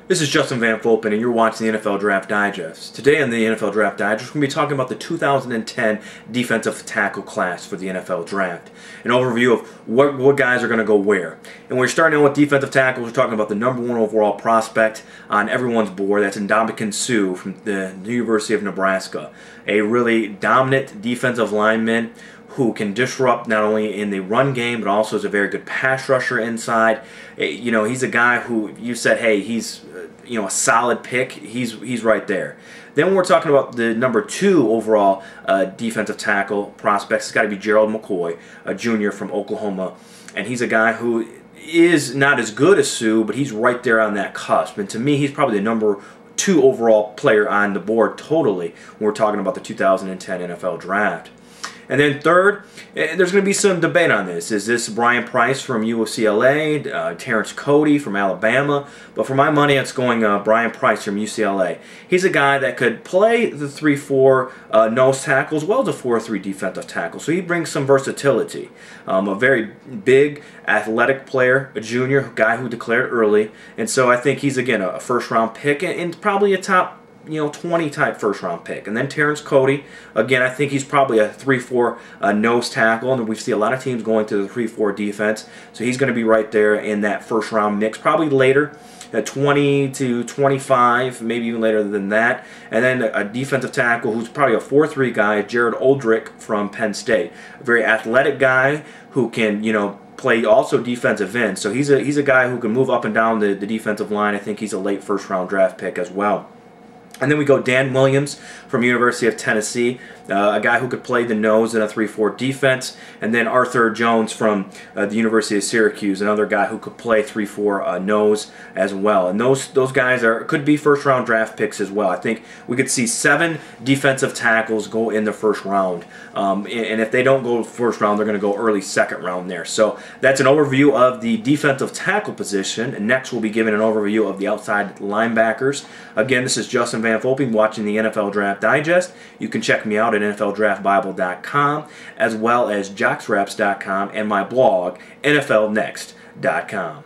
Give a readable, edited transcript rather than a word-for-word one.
This is Justin VanFulpen, and you're watching the NFL Draft Digest. Today on the NFL Draft Digest, we're going to be talking about the 2010 defensive tackle class for the NFL Draft. An overview of what guys are going to go where. And we're starting out with defensive tackles. We're talking about the #1 overall prospect on everyone's board. That's Ndamukong Suh from the University of Nebraska. A really dominant defensive lineman who can disrupt not only in the run game, but also is a very good pass rusher inside. You know, he's a guy who you said, hey, he's a solid pick. He's right there. Then we're talking about the #2 overall defensive tackle prospects. It's got to be Gerald McCoy, a junior from Oklahoma, and he's a guy who is not as good as Suh, but he's right there on that cusp. And to me, he's probably the #2 overall player on the board totally when we're talking about the 2010 NFL Draft. And then third, there's going to be some debate on this. Is this Brian Price from UCLA, Terrence Cody from Alabama? But for my money, it's going Brian Price from UCLA. He's a guy that could play the 3-4 nose tackle as well as a 4-3 defensive tackle. So he brings some versatility. A very big, athletic player, a junior, guy who declared early. And so I think he's, again, a first-round pick and probably a top 20 type first round pick. And then Terrence Cody, again, I think he's probably a 3-4 nose tackle, and we see a lot of teams going to the 3-4 defense, so he's going to be right there in that first round mix, probably later at 20 to 25, maybe even later than that. And then a defensive tackle who's probably a 4-3 guy, Jared Oldrick from Penn State, a very athletic guy who can play also defensive end. So he's a guy who can move up and down the defensive line. I think he's a late first round draft pick as well. And then we go Dan Williams from University of Tennessee, a guy who could play the nose in a 3-4 defense. And then Arthur Jones from the University of Syracuse, another guy who could play 3-4 nose as well. And those guys could be first-round draft picks as well. I think we could see 7 defensive tackles go in the first round. And if they don't go first round, they're going to go early second round there. So that's an overview of the defensive tackle position. And next we'll be giving an overview of the outside linebackers. Again, this is Justin VanFulpen watching the NFL Draft Digest. You can check me out at NFLDraftBible.com as well as JocksReps.com and my blog, NFLNext.com.